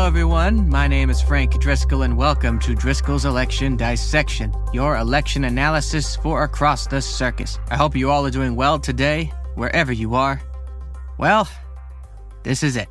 Hello, everyone. My name is Frank Driscoll, and welcome to Driscoll's Election Dissection, your election analysis for Across the Circus. I hope you all are doing well today, wherever you are. Well, this is it.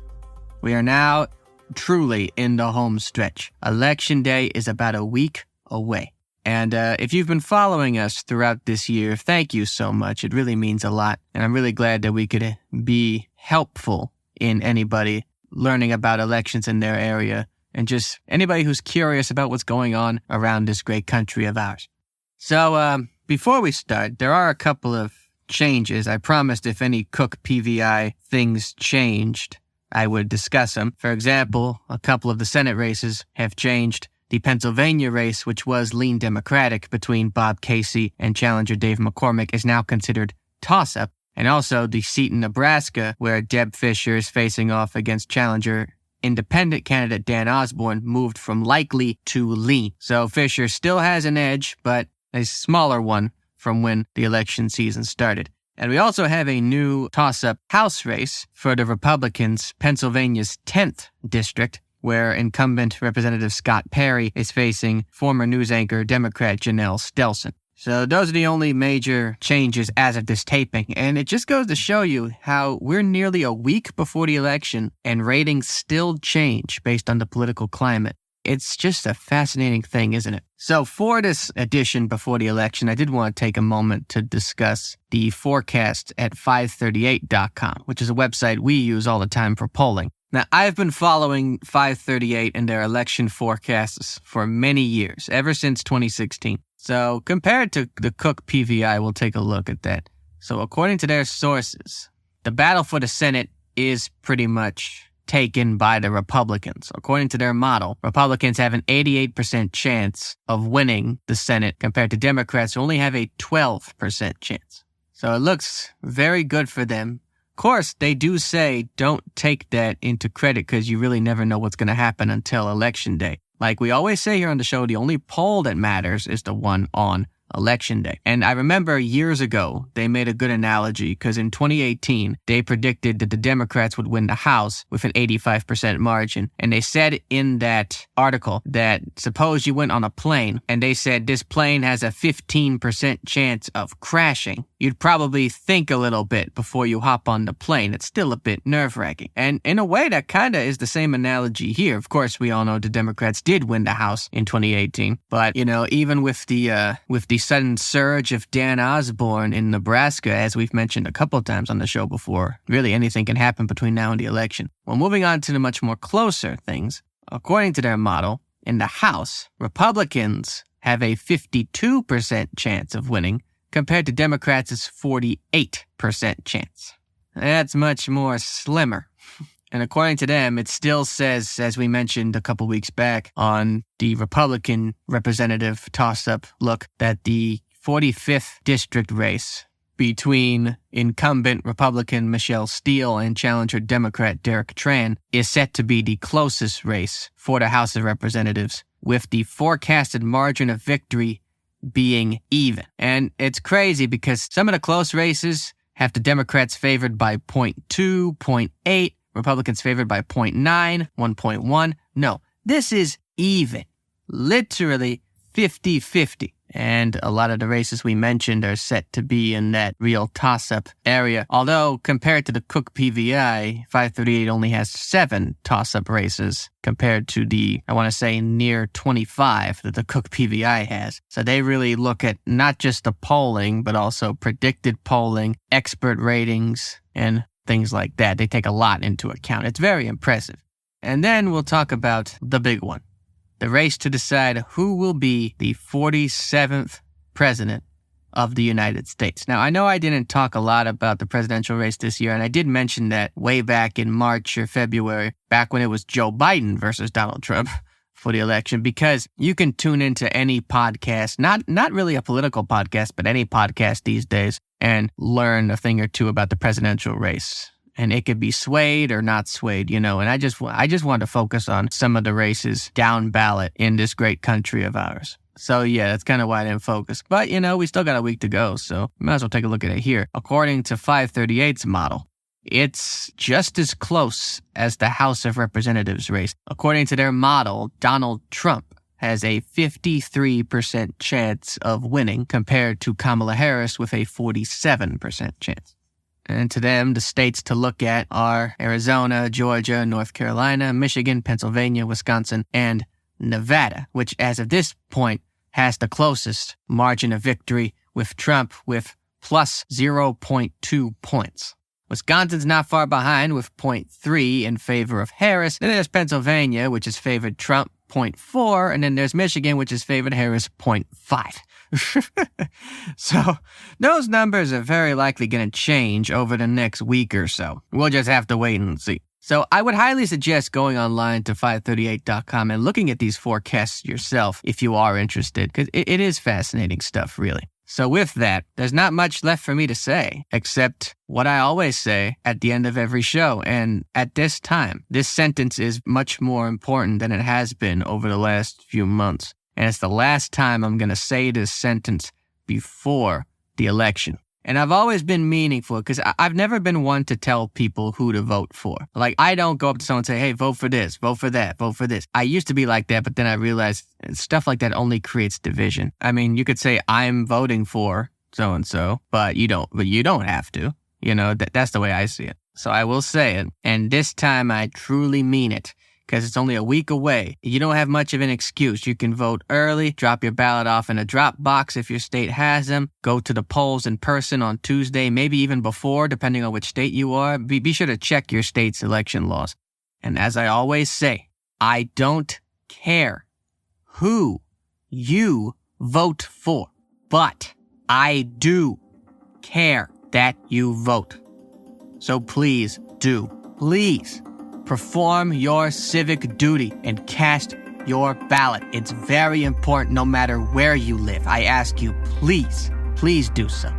We are now truly in the home stretch. Election Day is about a week away. And if you've been following us throughout this year, thank you so much. It really means a lot. And I'm really glad that we could be helpful in anybody learning about elections in their area and just anybody who's curious about what's going on around this great country of ours. So before we start, there are a couple of changes. I promised if any Cook PVI things changed, I would discuss them. For example, a couple of the Senate races have changed. The Pennsylvania race, which was lean Democratic between Bob Casey and challenger Dave McCormick, is now considered toss-up. And also the seat in Nebraska, where Deb Fischer is facing off against challenger independent candidate Dan Osborne, moved from likely to lean. So Fischer still has an edge, but a smaller one from when the election season started. And we also have a new toss-up House race for the Republicans, Pennsylvania's 10th district, where incumbent Representative Scott Perry is facing former news anchor Democrat Janelle Stelson. So those are the only major changes as of this taping, and it just goes to show you how we're nearly a week before the election and ratings still change based on the political climate. It's just a fascinating thing, isn't it? So for this edition before the election, I did want to take a moment to discuss the forecast at 538.com, which is a website we use all the time for polling. Now, I've been following 538 and their election forecasts for many years, ever since 2016. So compared to the Cook PVI, we'll take a look at that. So according to their sources, the battle for the Senate is pretty much taken by the Republicans. According to their model, Republicans have an 88% chance of winning the Senate compared to Democrats who only have a 12% chance. So it looks very good for them. Of course, they do say don't take that into credit because you really never know what's going to happen until Election Day. Like we always say here on the show, the only poll that matters is the one on Election Day. And I remember years ago, they made a good analogy because in 2018, they predicted that the Democrats would win the House with an 85% margin. And they said in that article that suppose you went on a plane and they said this plane has a 15% chance of crashing. You'd probably think a little bit before you hop on the plane. It's still a bit nerve-wracking. And in a way, that kind of is the same analogy here. Of course, we all know the Democrats did win the House in 2018. But, even with the sudden surge of Dan Osborne in Nebraska, as we've mentioned a couple of times on the show before, really anything can happen between now and the election. Well, moving on to the much more closer things, according to their model, in the House, Republicans have a 52% chance of winning, compared to Democrats' 48% chance. That's much more slimmer. And according to them, it still says, as we mentioned a couple weeks back on the Republican representative toss-up look, that the 45th district race between incumbent Republican Michelle Steele and challenger Democrat Derek Tran is set to be the closest race for the House of Representatives, with the forecasted margin of victory being even. And it's crazy because some of the close races have the Democrats favored by 0.2, 0.8, Republicans favored by 0.9, 1.1. No, this is even. Literally 50-50. And a lot of the races we mentioned are set to be in that real toss-up area. Although, compared to the Cook PVI, 538 only has 7 toss-up races compared to the, I want to say, near 25 that the Cook PVI has. So they really look at not just the polling, but also predicted polling, expert ratings, and things like that. They take a lot into account. It's very impressive. And then we'll talk about the big one. The race to decide who will be the 47th president of the United States. Now, I know I didn't talk a lot about the presidential race this year, and I did mention that way back in March or February, back when it was Joe Biden versus Donald Trump for the election, because you can tune into any podcast, not really a political podcast, but any podcast these days, and learn a thing or two about the presidential race. And it could be swayed or not swayed, and I just want to focus on some of the races down ballot in this great country of ours. So yeah, that's kind of why I didn't focus. But we still got a week to go, so we might as well take a look at it here. According to 538's model, it's just as close as the House of Representatives race. According to their model, Donald Trump has a 53% chance of winning compared to Kamala Harris with a 47% chance. And to them, the states to look at are Arizona, Georgia, North Carolina, Michigan, Pennsylvania, Wisconsin, and Nevada, which as of this point has the closest margin of victory with Trump with plus 0.2 points. Wisconsin's not far behind with 0.3 in favor of Harris. Then there's Pennsylvania, which has favored Trump, 0.4. And then there's Michigan, which has favored Harris, 0.5. So those numbers are very likely going to change over the next week or so. We'll just have to wait and see. So I would highly suggest going online to 538.com and looking at these forecasts yourself if you are interested, because it is fascinating stuff, really. So with that, there's not much left for me to say, except what I always say at the end of every show. And at this time, this sentence is much more important than it has been over the last few months. And it's the last time I'm going to say this sentence before the election. And I've always been meaningful because I've never been one to tell people who to vote for. Like, I don't go up to someone and say, hey, vote for this, vote for that, vote for this. I used to be like that, but then I realized stuff like that only creates division. I mean, you could say I'm voting for so-and-so, but you don't have to. You know, that's the way I see it. So I will say it. And this time I truly mean it. Because it's only a week away. You don't have much of an excuse. You can vote early, drop your ballot off in a drop box if your state has them, go to the polls in person on Tuesday, maybe even before, depending on which state you are. Be sure to check your state's election laws. And as I always say, I don't care who you vote for, but I do care that you vote. So please do. Please. Perform your civic duty and cast your ballot. It's very important no matter where you live. I ask you, please do so.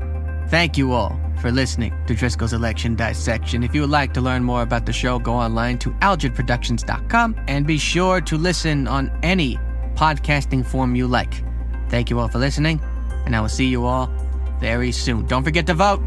Thank you all for listening to Driscoll's Election Dissection. If you would like to learn more about the show, go online to algidproductions.com and be sure to listen on any podcasting form you like. Thank you all for listening, and I will see you all very soon. Don't forget to vote.